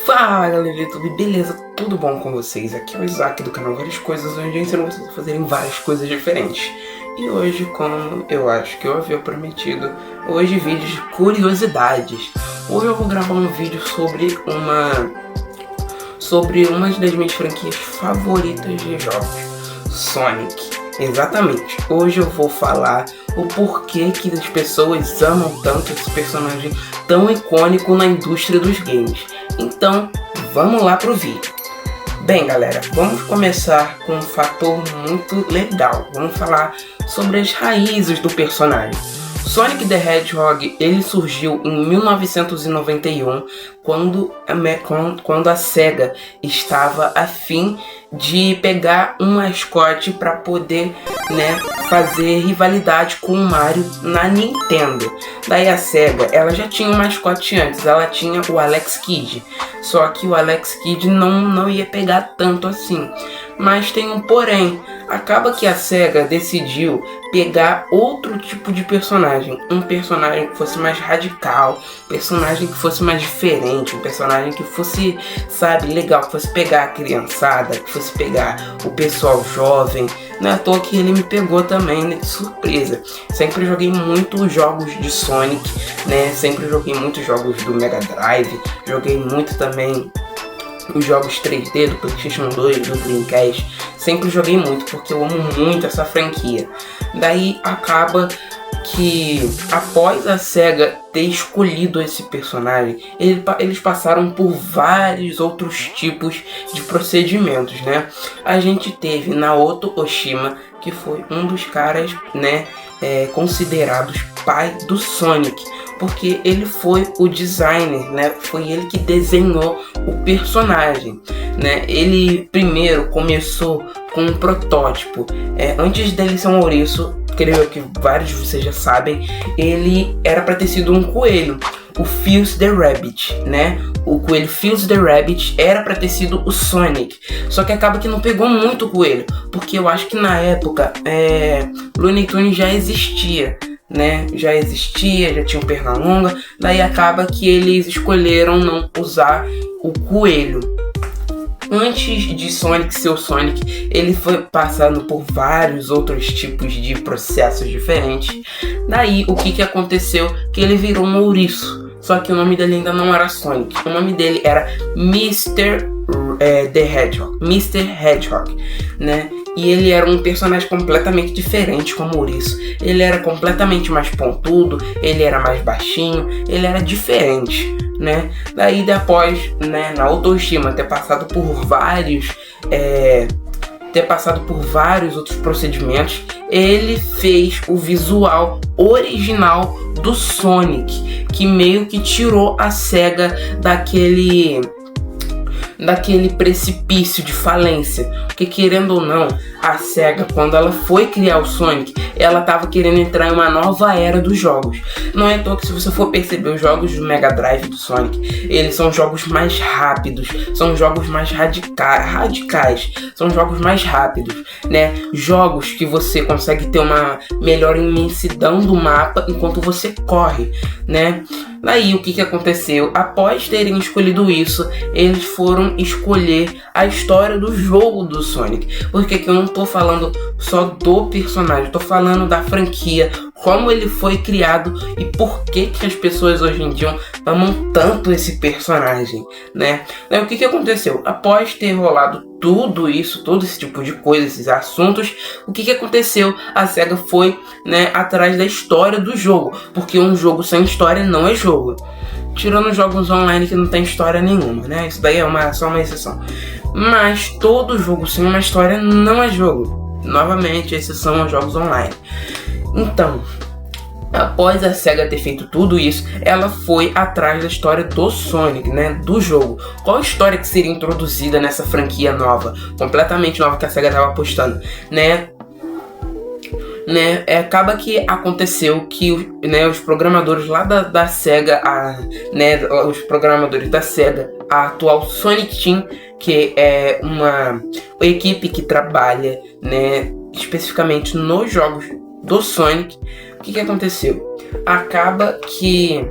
Fala galera do YouTube, beleza? Tudo bom com vocês? Aqui é o Isaac do canal Várias Coisas, onde eu ensino vocês a fazerem várias coisas diferentes. E hoje, como eu acho que eu havia prometido, hoje vídeos de curiosidades. Hoje eu vou gravar um vídeo sobre uma das minhas franquias favoritas de jogos, Sonic. Exatamente, hoje eu vou falar o porquê que as pessoas amam tanto esse personagem tão icônico na indústria dos games. Então, vamos lá pro vídeo. Bem galera, vamos começar com um fator muito legal. Vamos falar sobre as raízes do personagem. Sonic the Hedgehog, ele surgiu em 1991, quando a SEGA estava a fim de pegar um mascote para poder, fazer rivalidade com o Mario na Nintendo. Daí a SEGA, ela já tinha um mascote antes, ela tinha o Alex Kidd, só que o Alex Kidd não ia pegar tanto assim. Mas tem um porém, acaba que a SEGA decidiu pegar outro tipo de personagem, um personagem que fosse mais radical, um personagem que fosse mais diferente, um personagem que fosse, legal, que fosse pegar a criançada, que fosse pegar o pessoal jovem. Não é à toa que ele me pegou também, de surpresa. Sempre joguei muitos jogos de Sonic, sempre joguei muitos jogos do Mega Drive, joguei muito também os jogos 3D do PlayStation 2, do Dreamcast. Sempre joguei muito porque eu amo muito essa franquia. Daí acaba que após a SEGA ter escolhido esse personagem, eles passaram por vários outros tipos de procedimentos, A gente teve Naoto Oshima, que foi um dos caras, considerados pai do Sonic, porque ele foi o designer, foi ele que desenhou o personagem, Ele primeiro começou com um protótipo, antes dele ser um ouriço, creio que vários de vocês já sabem, ele era para ter sido um coelho, o Fuse the Rabbit, O coelho Fuse the Rabbit era para ter sido o Sonic, só que acaba que não pegou muito o coelho, porque eu acho que na época Looney Tunes já existia, já tinha um perna longa, daí acaba que eles escolheram não usar o coelho. Antes de Sonic ser o Sonic, ele foi passando por vários outros tipos de processos diferentes. Daí, o que aconteceu? Que ele virou um ouriço. Só que o nome dele ainda não era Sonic. O nome dele era Mr. Hedgehog, E ele era um personagem completamente diferente como ouriço. Ele era completamente mais pontudo, ele era mais baixinho, ele era diferente, Daí depois, Naoto Oshima ter passado por vários outros procedimentos, ele fez o visual original do Sonic, que meio que tirou a SEGA daquele precipício de falência, porque querendo ou não, a SEGA, quando ela foi criar o Sonic, ela estava querendo entrar em uma nova era dos jogos. Não é à toa que, se você for perceber, os jogos do Mega Drive do Sonic, eles são jogos mais rápidos, são jogos mais radicais, são jogos mais rápidos, Jogos que você consegue ter uma melhor imensidão do mapa enquanto você corre, Daí o que aconteceu? Após terem escolhido isso, eles foram escolher a história do jogo do Sonic. Porque aqui eu não tô falando só do personagem, tô falando da franquia, como ele foi criado e por que as pessoas hoje em dia amam tanto esse personagem, Daí o que aconteceu? Após ter rolado tudo isso, todo esse tipo de coisa, esses assuntos, o que aconteceu? A SEGA foi, atrás da história do jogo, porque um jogo sem história não é jogo. Tirando jogos online que não tem história nenhuma, Isso daí é só uma exceção. Mas todo jogo sem uma história não é jogo. Novamente, exceção aos jogos online. Então, após a SEGA ter feito tudo isso, ela foi atrás da história do Sonic, do jogo. Qual história que seria introduzida nessa franquia nova, completamente nova, que a SEGA estava apostando, Acaba que aconteceu que os programadores lá da SEGA, os programadores da SEGA, a atual Sonic Team, que é uma equipe que trabalha, especificamente nos jogos do Sonic, o que aconteceu? Acaba que,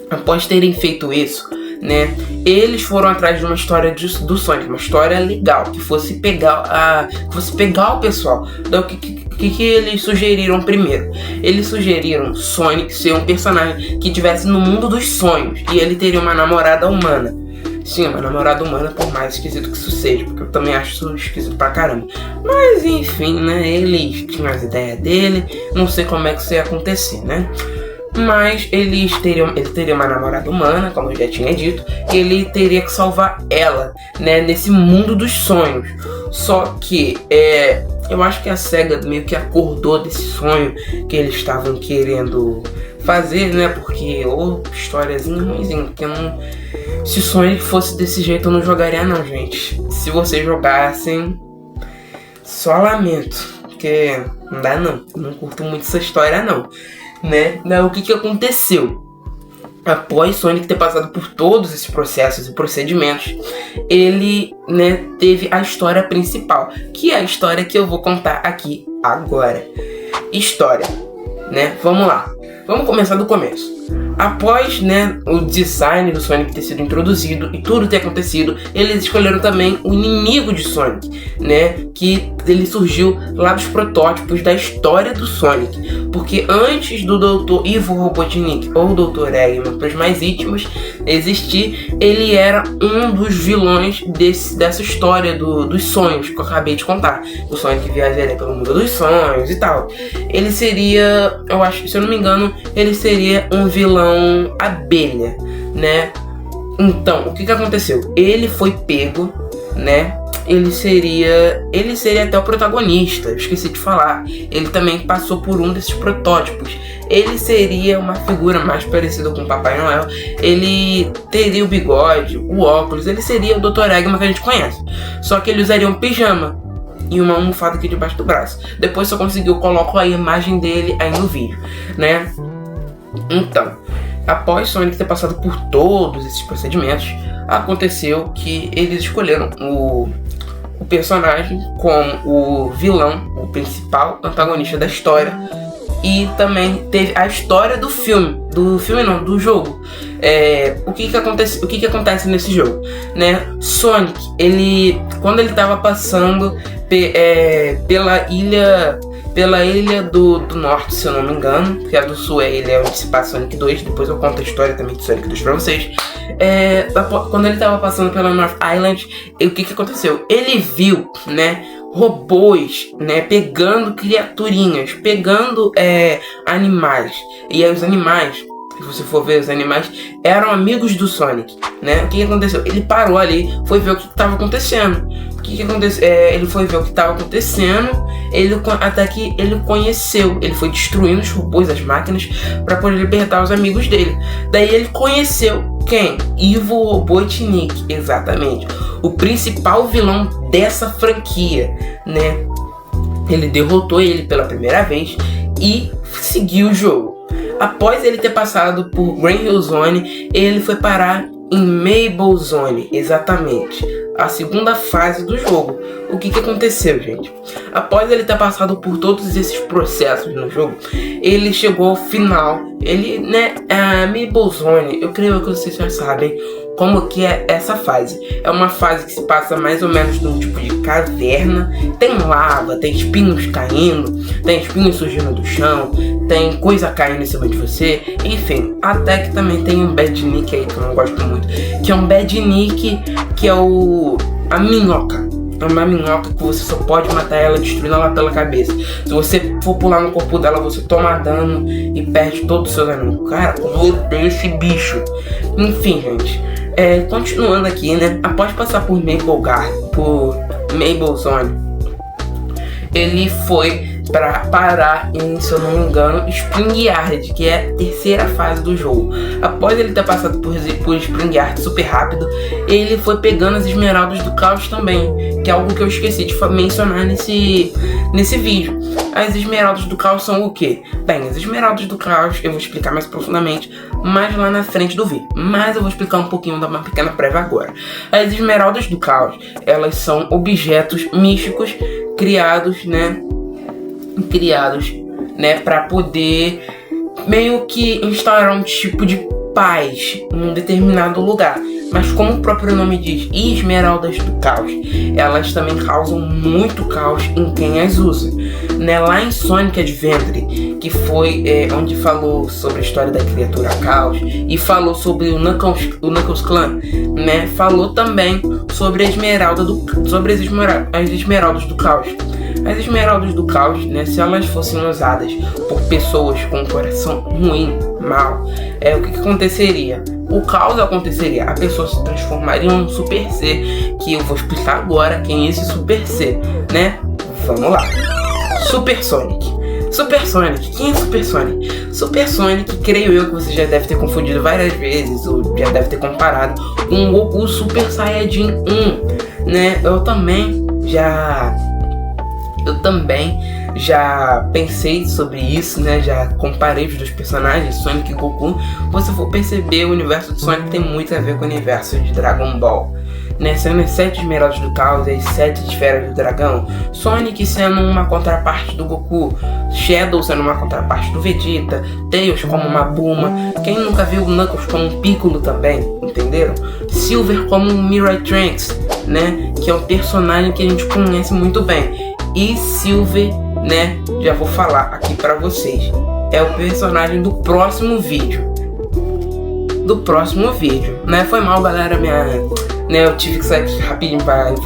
após terem feito isso, né? Eles foram atrás de uma história do Sonic, uma história legal, que fosse pegar o pessoal. Então, o que eles sugeriram primeiro? Eles sugeriram Sonic ser um personagem que estivesse no mundo dos sonhos e ele teria uma namorada humana. Sim, uma namorada humana, por mais esquisito que isso seja, porque eu também acho isso esquisito pra caramba. Mas enfim, né? Eles tinham as ideias dele, não sei como é que isso ia acontecer, né? Mas ele teria uma namorada humana, como eu já tinha dito, e ele teria que salvar ela, né, nesse mundo dos sonhos. Só que eu acho que a SEGA meio que acordou desse sonho que eles estavam querendo fazer, né? Porque historiazinha ruimzinha, porque não. Se Sonic fosse desse jeito eu não jogaria não, gente. Se vocês jogassem, só lamento, porque não dá não. Não curto muito essa história não. Né? O que aconteceu? Após Sonic ter passado por todos esses processos e procedimentos, ele, né, teve a história principal, que é a história que eu vou contar aqui agora. História, né? Vamos lá. Vamos começar do começo. Após, né, o design do Sonic ter sido introduzido e tudo ter acontecido, eles escolheram também o inimigo de Sonic, né, que ele surgiu lá dos protótipos da história do Sonic, porque antes do Dr. Ivo Robotnik ou Dr. Eggman, para os mais íntimos, existir, ele era um dos vilões dessa história dos sonhos que eu acabei de contar. O Sonic viajaria pelo mundo dos sonhos e tal. Ele seria, eu acho, se eu não me engano, ele seria um vilão abelha, né? Então, o que aconteceu? Ele foi pego, né? Ele seria até o protagonista, esqueci de falar. Ele também passou por um desses protótipos. Ele seria uma figura mais parecida com o Papai Noel. Ele teria o bigode, o óculos. Ele seria o Dr. Eggman que a gente conhece. Só que ele usaria um pijama e uma almofada aqui debaixo do braço. Depois, se eu conseguir, eu coloco a imagem dele aí no vídeo, né? Então, após Sonic ter passado por todos esses procedimentos, aconteceu que eles escolheram o personagem como o vilão, o principal antagonista da história. E também teve a história do filme. Do jogo. O que acontece nesse jogo, né? Sonic, quando ele estava passando pela ilha do norte, se eu não me engano, porque a do sul é a ilha onde se passa Sonic 2. Depois eu conto a história também de Sonic 2 pra vocês. Quando ele estava passando pela North Island, o que aconteceu? Ele viu, né, robôs, né, pegando criaturinhas, pegando animais. E aí os animais, se você for ver, os animais eram amigos do Sonic, né? O que aconteceu? Ele parou ali, foi ver o que estava acontecendo. O que aconteceu? Ele foi ver o que estava acontecendo, até que ele conheceu. Ele foi destruindo os robôs, as máquinas, para poder libertar os amigos dele. Daí ele conheceu quem? Ivo Robotnik, exatamente. O principal vilão dessa franquia, né? Ele derrotou ele pela primeira vez e seguiu o jogo. Após ele ter passado por Green Hill Zone, ele foi parar em Maple Zone, exatamente, a segunda fase do jogo. O que aconteceu, gente? Após ele ter passado por todos esses processos no jogo, ele chegou ao final. Ele, né, a Maple Zone, eu creio que vocês já sabem como que é essa fase. É uma fase que se passa mais ou menos num tipo de caverna. Tem lava, tem espinhos caindo, tem espinhos surgindo do chão, tem coisa caindo em cima de você. Enfim, até que também tem um Badnik aí que eu não gosto muito, que é um Badnik, que é a minhoca. É uma minhoca que você só pode matar ela destruindo ela pela cabeça. Se você for pular no corpo dela, você toma dano e perde todos os seus amigos. Cara, eu odeio esse bicho. Enfim, gente, continuando aqui, né? Após passar por Maple Zone, ele foi para parar em, se eu não me engano, Spring Yard, que é a terceira fase do jogo. Após ele ter passado por Spring Yard super rápido, ele foi pegando as esmeraldas do caos também, que é algo que eu esqueci de mencionar nesse vídeo. As esmeraldas do caos são o quê? Bem, as esmeraldas do caos eu vou explicar mais profundamente mais lá na frente do vídeo, mas eu vou explicar um pouquinho, dar uma pequena prévia agora. As esmeraldas do caos, elas são objetos místicos criados, né, para poder meio que instaurar um tipo de paz em um determinado lugar. Mas como o próprio nome diz, esmeraldas do caos, elas também causam muito caos em quem as usa. Né? Lá em Sonic Adventure, que foi onde falou sobre a história da criatura caos e falou sobre o Knuckles Clan, né? Falou também sobre as esmeraldas do caos. As esmeraldas do caos, né, se elas fossem usadas por pessoas com um coração ruim, mal, o que aconteceria? O caos aconteceria, a pessoa se transformaria em um Super C, que eu vou explicar agora quem é esse Super C, né? Vamos lá. Super Sonic. Quem é Super Sonic? Super Sonic, creio eu que você já deve ter confundido várias vezes, ou já deve ter comparado com o Goku Super Saiyajin 1, né? Eu também já pensei sobre isso, né? Já comparei os dois personagens, Sonic e Goku. Você for perceber, o universo de Sonic tem muito a ver com o universo de Dragon Ball, né? Sendo as 7 esmeraldas do caos e as 7 esferas do dragão, Sonic sendo uma contraparte do Goku, Shadow sendo uma contraparte do Vegeta, Tails como uma Bulma, quem nunca viu o Knuckles como um Piccolo também, entenderam? Silver como um Mirai Trunks, né? Que é um personagem que a gente conhece muito bem. E Silver, né, já vou falar aqui pra vocês, é o personagem do próximo vídeo. Né? Foi mal, galera, eu tive que sair aqui rapidinho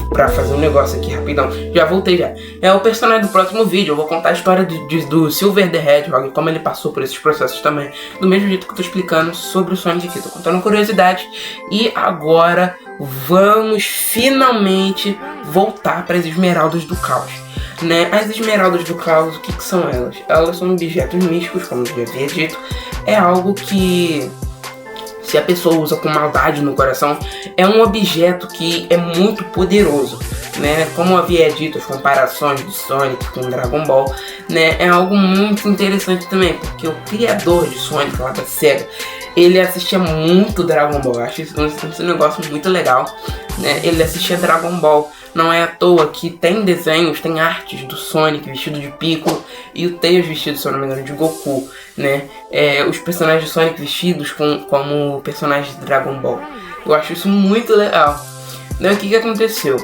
pra fazer um negócio aqui rapidão. Já voltei já. É o personagem do próximo vídeo. Eu vou contar a história do Silver the Hedgehog, como ele passou por esses processos também, do mesmo jeito que eu tô explicando sobre o Sonic aqui. Tô contando curiosidade. E agora vamos finalmente voltar para as esmeraldas do caos. Né? As esmeraldas do caos, o que são elas? Elas são objetos místicos, como eu já havia dito. É algo que, se a pessoa usa com maldade no coração, é um objeto que é muito poderoso, né? Como eu havia dito, as comparações de Sonic com Dragon Ball, né? É algo muito interessante também, porque o criador de Sonic, lá da SEGA, ele assistia muito Dragon Ball. Eu acho isso um negócio muito legal, né? Ele assistia Dragon Ball. Não é à toa que tem desenhos, tem artes do Sonic vestido de Piccolo e o Tails vestido, se eu não me engano, de Goku, né? Os personagens de Sonic vestidos como personagens de Dragon Ball. Eu acho isso muito legal. Então, o que aconteceu?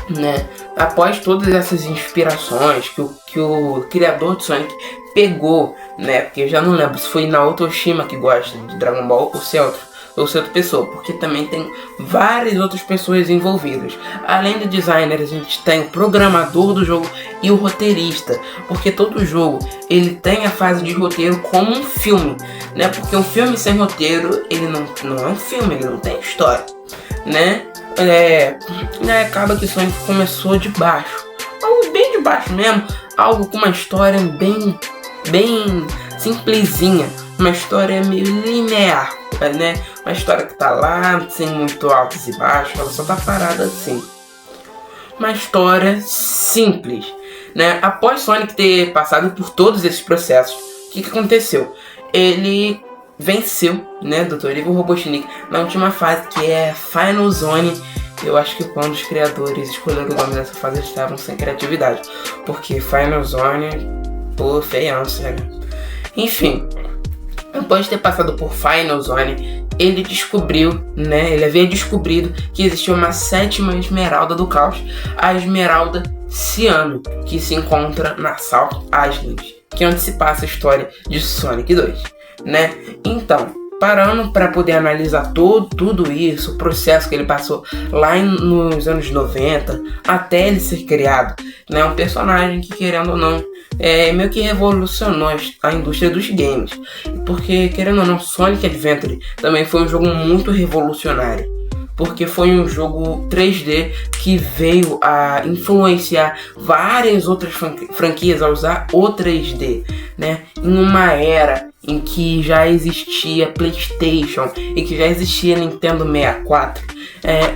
Né? Após todas essas inspirações que o criador de Sonic pegou, né? Porque eu já não lembro se foi Naoto Oshima que gosta de Dragon Ball ou se é outra pessoa, porque também tem várias outras pessoas envolvidas. Além do designer, a gente tem o programador do jogo e o roteirista, porque todo jogo ele tem a fase de roteiro como um filme, né? Porque um filme sem roteiro, ele não é um filme, ele não tem história, né? Acaba que Sonic começou de baixo, algo bem de baixo mesmo, algo com uma história bem simplesinha, uma história meio linear, né? Uma história que tá lá, sem muito altos e baixos, ela só tá parada assim. Uma história simples, né? Após Sonic ter passado por todos esses processos, o que aconteceu? Ele venceu, né, Dr. Evil Robotnik na última fase, que é Final Zone. Eu acho que quando os criadores escolheram o nome dessa fase, eles estavam sem criatividade, porque Final Zone, pô, feião, sério. Enfim, após ter passado por Final Zone, ele descobriu, né, ele havia descobrido que existia uma 7ª esmeralda do caos, a Esmeralda Ciano, que se encontra na South Island, que é onde se passa a história de Sonic 2, né? Então, parando para poder analisar tudo isso, o processo que ele passou lá nos anos 90, até ele ser criado, né? Um personagem que, querendo ou não, meio que revolucionou a indústria dos games. Porque, querendo ou não, Sonic Adventure também foi um jogo muito revolucionário. Porque foi um jogo 3D que veio a influenciar várias outras franquias a usar o 3D, né? Em uma era em que já existia PlayStation e que já existia Nintendo 64,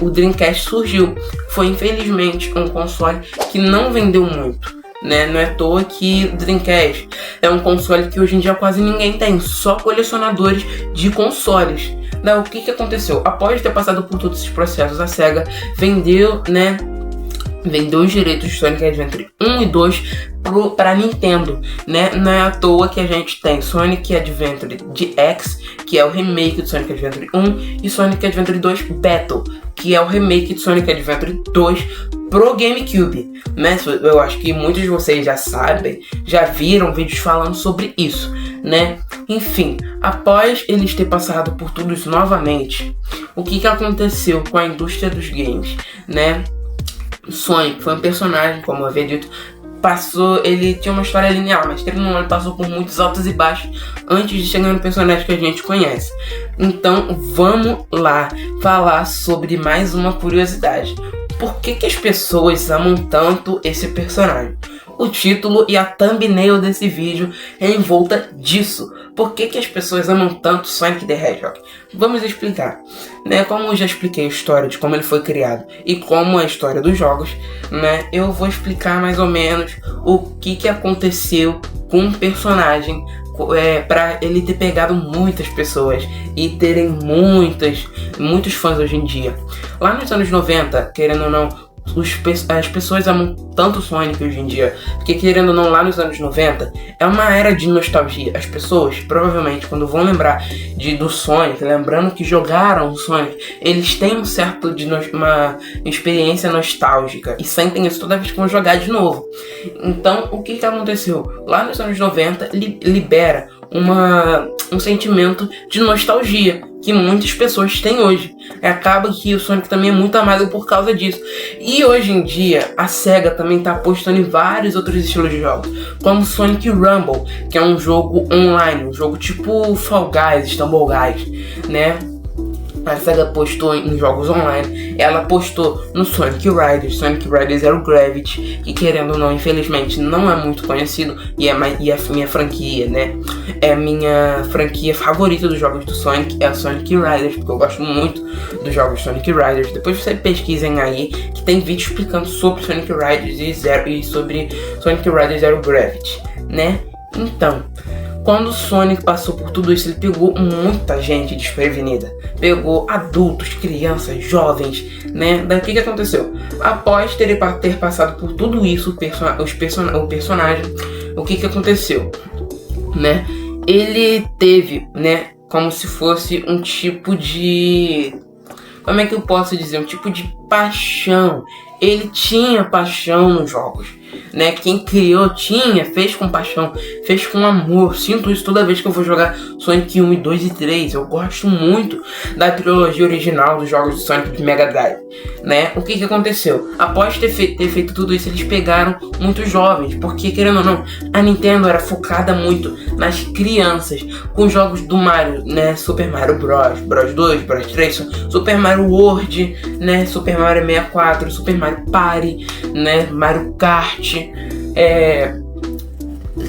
o Dreamcast surgiu. Foi, infelizmente, um console que não vendeu muito, né? Não é à toa que o Dreamcast é um console que hoje em dia quase ninguém tem, só colecionadores de consoles. O que aconteceu? Após ter passado por todos esses processos, a SEGA vendeu, né, vendeu os direitos de Sonic Adventure 1 e 2 para Nintendo, né? Não é à toa que a gente tem Sonic Adventure DX, que é o remake de Sonic Adventure 1, e Sonic Adventure 2 Battle, que é o remake de Sonic Adventure 2 pro GameCube, né? Eu acho que muitos de vocês já sabem, já viram vídeos falando sobre isso, né? Enfim, após eles ter passado por tudo isso novamente, o que aconteceu com a indústria dos games, né? Sonic foi um personagem, como eu havia dito, ele tinha uma história linear, mas ele passou por muitos altos e baixos antes de chegar no personagem que a gente conhece. Então vamos lá falar sobre mais uma curiosidade. Por que as pessoas amam tanto esse personagem? O título e a thumbnail desse vídeo é em volta disso. Por que as pessoas amam tanto Sonic the Hedgehog? Vamos explicar. Né? Como eu já expliquei a história de como ele foi criado e como é a história dos jogos, né? Eu vou explicar mais ou menos o que aconteceu com o personagem para ele ter pegado muitas pessoas e terem muitos fãs hoje em dia. Lá nos anos 90, querendo ou não, as pessoas amam tanto Sonic hoje em dia, porque querendo ou não, lá nos anos 90 é uma era de nostalgia. As pessoas provavelmente quando vão lembrar do Sonic, lembrando que jogaram o Sonic, eles têm uma experiência nostálgica e sentem isso toda vez que vão jogar de novo. Então o que aconteceu? Lá nos anos 90 libera um sentimento de nostalgia que muitas pessoas têm hoje. Acaba que o Sonic também é muito amado por causa disso. E hoje em dia a SEGA também está apostando em vários outros estilos de jogos, como Sonic Rumble, que é um jogo online, um jogo tipo Fall Guys, Stumble Guys, né? A SEGA apostou em jogos online, ela apostou no Sonic Riders Zero Gravity, que querendo ou não, infelizmente não é muito conhecido, e é a minha franquia, né? É a minha franquia favorita dos jogos do Sonic, é a Sonic Riders, porque eu gosto muito dos jogos Sonic Riders. Depois vocês pesquisem aí, que tem vídeo explicando sobre Sonic Riders e sobre Sonic Riders Zero Gravity, né? Então, quando o Sonic passou por tudo isso, ele pegou muita gente desprevenida. Pegou adultos, crianças, jovens, né? Daí o que aconteceu? Após ter passado por tudo isso, o personagem, o que aconteceu? Né? Ele teve, né, como se fosse um tipo de... Como é que eu posso dizer? Um tipo de paixão. Ele tinha paixão nos jogos, né? Quem criou fez com paixão, fez com amor. Sinto isso toda vez que eu vou jogar Sonic 1 e 2 e 3. Eu gosto muito da trilogia original dos jogos do Sonic de Mega Drive, né? O que aconteceu? Após ter feito tudo isso, eles pegaram muitos jovens, porque querendo ou não, a Nintendo era focada muito nas crianças, com jogos do Mario, né? Super Mario Bros, Bros 2, Bros 3, Super Mario World, né? Super Mario 64, Super Mario Party, né? Mario Kart.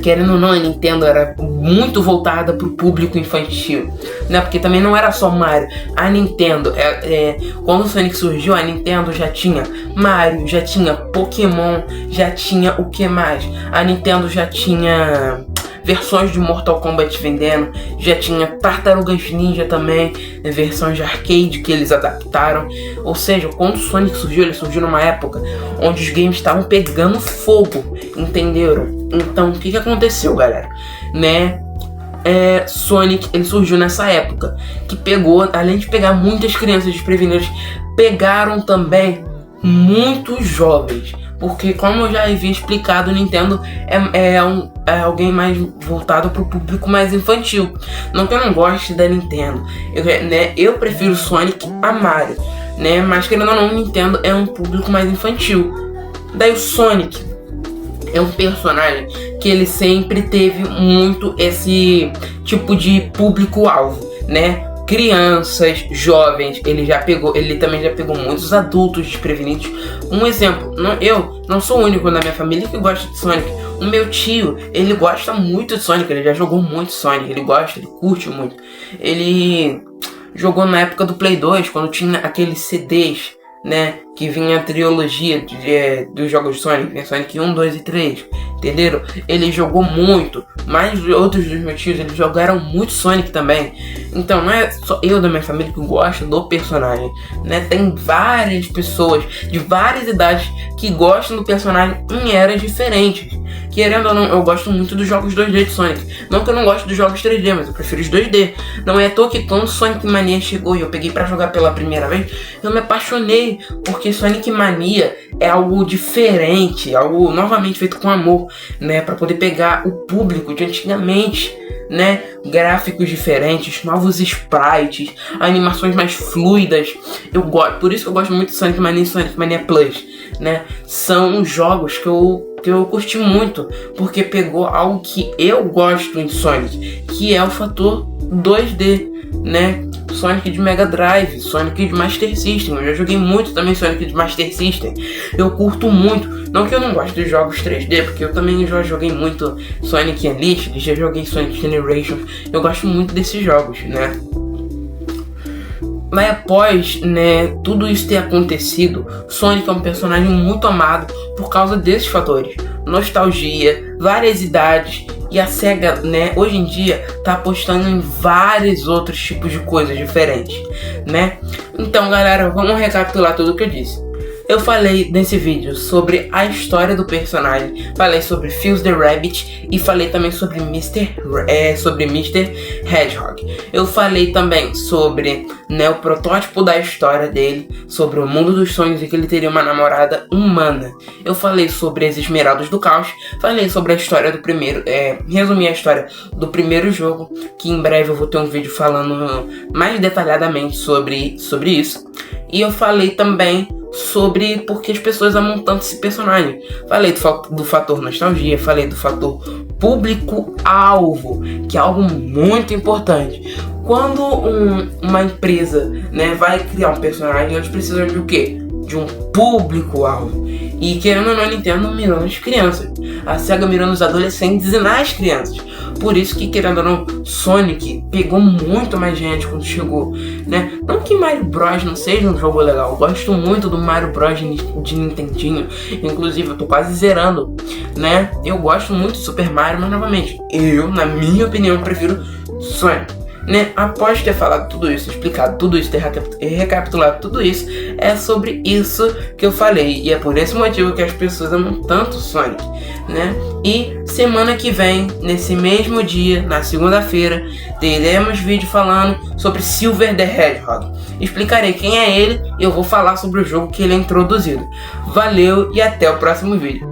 Querendo ou não, a Nintendo era muito voltada pro público infantil, né? Porque também não era só Mario. A Nintendo, quando o Sonic surgiu, a Nintendo já tinha Mario, já tinha Pokémon, já tinha o que mais? A Nintendo já tinha versões de Mortal Kombat vendendo, já tinha Tartarugas Ninja também, versões de arcade que eles adaptaram. Ou seja, quando o Sonic surgiu, ele surgiu numa época onde os games estavam pegando fogo, entenderam? Então, o que aconteceu, galera? Né? Sonic, ele surgiu nessa época, que pegou, além de pegar muitas crianças desprevenidas, pegaram também muitos jovens. Porque, como eu já havia explicado, o Nintendo é alguém mais voltado para o público mais infantil. Não que eu não goste da Nintendo, eu prefiro Sonic a Mario, né? Mas querendo ou não, o Nintendo é um público mais infantil. Daí o Sonic é um personagem que ele sempre teve muito esse tipo de público-alvo, né? Crianças, jovens, ele também já pegou muitos adultos desprevenidos. Um exemplo, eu não sou o único na minha família que gosta de Sonic. O meu tio, ele gosta muito de Sonic, ele já jogou muito Sonic, ele curte muito. Ele jogou na época do Play 2, quando tinha aqueles CDs, né, que vinha a trilogia dos jogos de Sonic, né, Sonic 1, 2 e 3, entenderam? Ele jogou muito, mas outros dos meus tios, eles jogaram muito Sonic também. Então não é só eu da minha família que gosto do personagem, né? Tem várias pessoas de várias idades que gostam do personagem em eras diferentes. Querendo ou não, eu gosto muito dos jogos 2D de Sonic. Não que eu não gosto dos jogos 3D, mas eu prefiro os 2D. Não é à toa que quando Sonic Mania chegou e eu peguei pra jogar pela primeira vez, eu me apaixonei, porque Sonic Mania é algo diferente, algo novamente feito com amor, né? Pra poder pegar o público de antigamente, né? Gráficos diferentes, novos sprites, animações mais fluidas. Por isso que eu gosto muito de Sonic Mania e Sonic Mania Plus, né? São jogos que eu curti muito, porque pegou algo que eu gosto em Sonic, que é o fator 2D, né? Sonic de Mega Drive, Sonic de Master System. Eu já joguei muito também Sonic de Master System. Eu curto muito. Não que eu não goste de jogos 3D, porque eu também já joguei muito Sonic Unleashed, já joguei Sonic Generations. Eu gosto muito desses jogos, né? Mas após, né, tudo isso ter acontecido, Sonic é um personagem muito amado por causa desses fatores. Nostalgia, várias idades, e a SEGA, né, hoje em dia tá apostando em vários outros tipos de coisas diferentes, né? Então, galera, vamos recapitular tudo o que eu disse. Eu falei nesse vídeo sobre a história do personagem, falei sobre Fuse the Rabbit e falei também sobre Mr. Hedgehog. Eu falei também sobre, né, o protótipo da história dele, sobre o mundo dos sonhos e que ele teria uma namorada humana. Eu falei sobre as Esmeraldas do Caos, falei sobre a história do primeiro, resumi a história do primeiro jogo, que em breve eu vou ter um vídeo falando mais detalhadamente sobre isso. E eu falei também sobre por que as pessoas amam tanto esse personagem. Falei do fator nostalgia, falei do fator público-alvo, que é algo muito importante. Quando uma empresa, né, vai criar um personagem, eles precisam de o quê? De um público-alvo. E querendo ou não, a Nintendo mirou nas crianças, a SEGA mirou nos adolescentes e nas crianças. Por isso que, querendo ou não, Sonic pegou muito mais gente quando chegou, né? Não que Mario Bros não seja um jogo legal, eu gosto muito do Mario Bros de Nintendinho. Inclusive eu tô quase zerando, né? Eu gosto muito de Super Mario, mas novamente, eu, na minha opinião, prefiro Sonic, né? Após ter falado tudo isso, explicado tudo isso, ter recapitulado tudo isso, é sobre isso que eu falei. E é por esse motivo que as pessoas amam tanto Sonic, né? E semana que vem, nesse mesmo dia, na segunda-feira, teremos vídeo falando sobre Silver the Hedgehog. Explicarei quem é ele e eu vou falar sobre o jogo que ele é introduzido. Valeu e até o próximo vídeo.